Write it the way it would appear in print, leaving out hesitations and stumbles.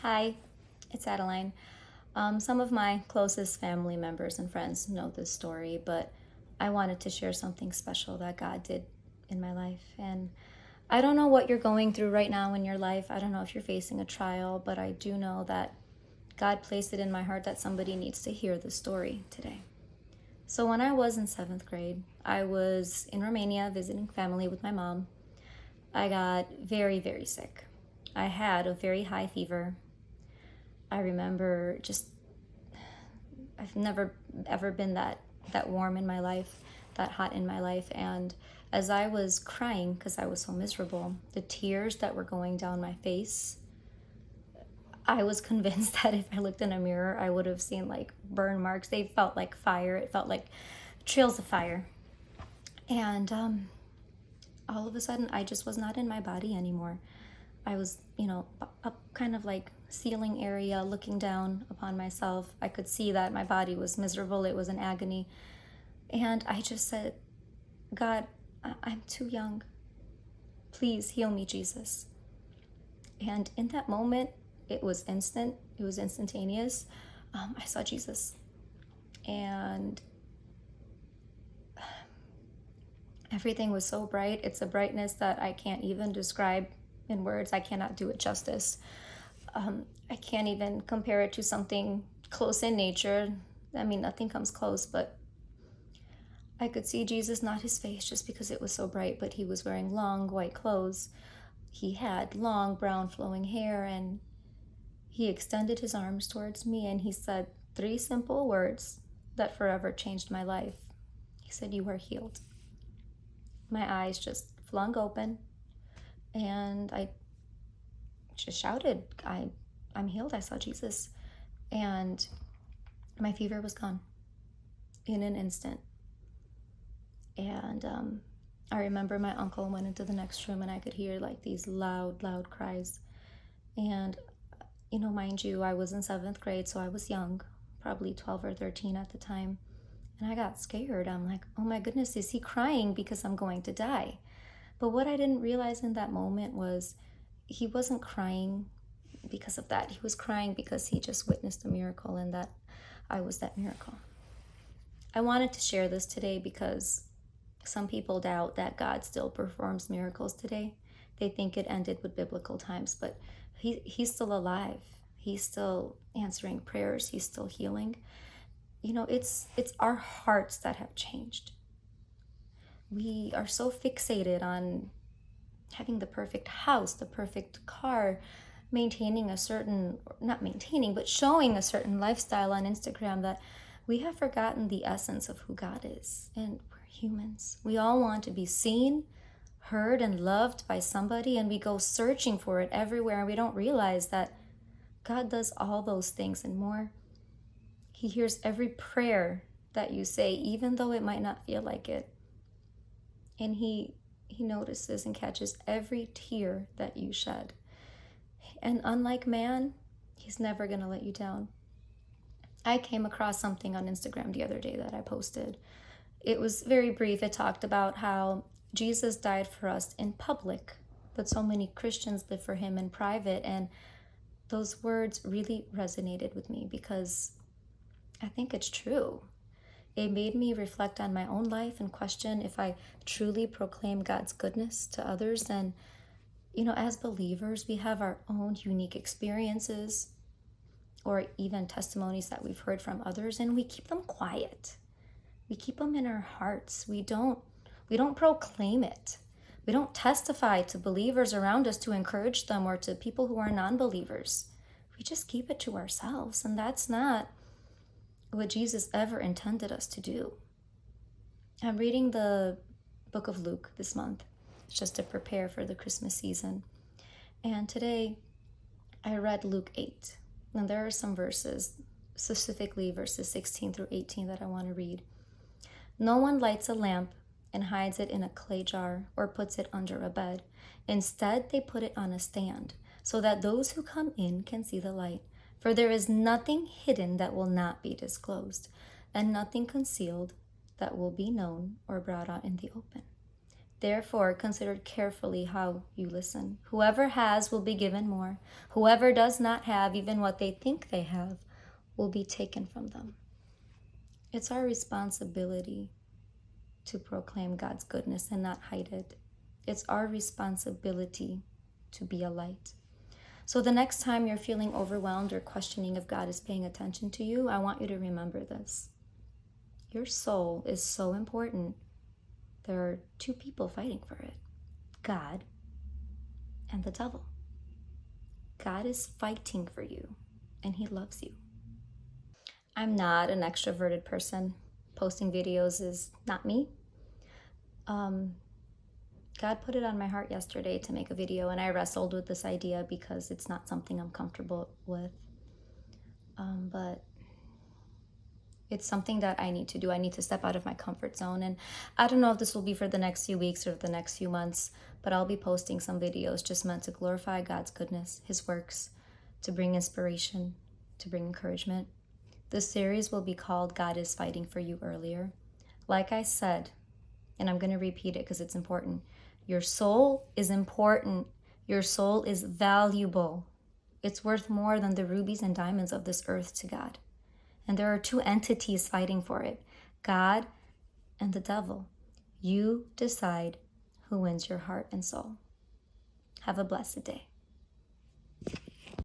Hi, it's Adeline. Some of my closest family members and friends know this story, but I wanted to share something special that God did in my life. And I don't know what you're going through right now in your life. I don't know if you're facing a trial, but I do know that God placed it in my heart that somebody needs to hear the story today. So, when I was in seventh grade, I was in Romania visiting family with my mom. I got very, very sick. I had a very high fever. I remember just I've never ever been that warm in my life, that hot in my life. And as I was crying because I was so miserable, the tears that were going down my face, I was convinced that if I looked in a mirror, I would have seen like burn marks. They felt like fire. It felt like trails of fire. And all of a sudden, I just was not in my body anymore. I was, up kind of like ceiling area looking down upon myself. I could see that my body was miserable. It was in agony. And I just said, God, I'm too young. Please heal me, Jesus. And in that moment, it was instant. It was instantaneous. I saw Jesus. And everything was so bright. It's a brightness that I can't even describe in words. I cannot do it justice. I can't even compare it to something close in nature. I mean, nothing comes close, but I could see Jesus, not his face just because it was so bright, but he was wearing long white clothes. He had long brown flowing hair, and he extended his arms towards me and he said three simple words that forever changed my life. He said, "You are healed." My eyes just flung open and I just shouted, I'm healed. I saw Jesus. And my fever was gone in an instant. And I remember my uncle went into the next room and I could hear like these loud, loud cries. And, mind you, I was in seventh grade, so I was young, probably 12 or 13 at the time. And I got scared. I'm like, oh my goodness, is he crying because I'm going to die? But what I didn't realize in that moment was he wasn't crying because of that. He was crying because he just witnessed a miracle and that I was that miracle. I wanted to share this today because some people doubt that God still performs miracles today. They think it ended with biblical times, but he's still alive. He's still answering prayers. He's still healing. It's our hearts that have changed. We are so fixated on having the perfect house, the perfect car, maintaining a certain, not maintaining, but showing a certain lifestyle on Instagram that we have forgotten the essence of who God is. And we're humans. We all want to be seen, heard, and loved by somebody, and we go searching for it everywhere, and we don't realize that God does all those things and more. He hears every prayer that you say, even though it might not feel like it. And he notices and catches every tear that you shed. And unlike man, he's never going to let you down. I came across something on Instagram the other day that I posted. It was very brief. It talked about how Jesus died for us in public, but so many Christians live for him in private. And those words really resonated with me because I think it's true. It made me reflect on my own life and question if I truly proclaim God's goodness to others. And, as believers, we have our own unique experiences or even testimonies that we've heard from others, and we keep them quiet. We keep them in our hearts. We don't proclaim it. We don't testify to believers around us to encourage them or to people who are non-believers. We just keep it to ourselves, and that's not what Jesus ever intended us to do. I'm reading the book of Luke this month, just to prepare for the Christmas season. And today I read Luke 8. And there are some verses, specifically verses 16 through 18, that I want to read. No one lights a lamp and hides it in a clay jar or puts it under a bed. Instead, they put it on a stand so that those who come in can see the light. For there is nothing hidden that will not be disclosed, and nothing concealed that will be known or brought out in the open. Therefore, consider carefully how you listen. Whoever has will be given more. Whoever does not have, even what they think they have, will be taken from them. It's our responsibility to proclaim God's goodness and not hide it. It's our responsibility to be a light. So the next time you're feeling overwhelmed or questioning if God is paying attention to you, I want you to remember this. Your soul is so important. There are two people fighting for it, God and the devil. God is fighting for you, and he loves you. I'm not an extroverted person. Posting videos is not me. God put it on my heart yesterday to make a video, and I wrestled with this idea because it's not something I'm comfortable with. But it's something that I need to do. I need to step out of my comfort zone. And I don't know if this will be for the next few weeks or the next few months, but I'll be posting some videos just meant to glorify God's goodness, his works, to bring inspiration, to bring encouragement. This series will be called God is Fighting for You Earlier. Like I said, and I'm going to repeat it because it's important. Your soul is important. Your soul is valuable. It's worth more than the rubies and diamonds of this earth to God. And there are two entities fighting for it, God and the devil. You decide who wins your heart and soul. Have a blessed day.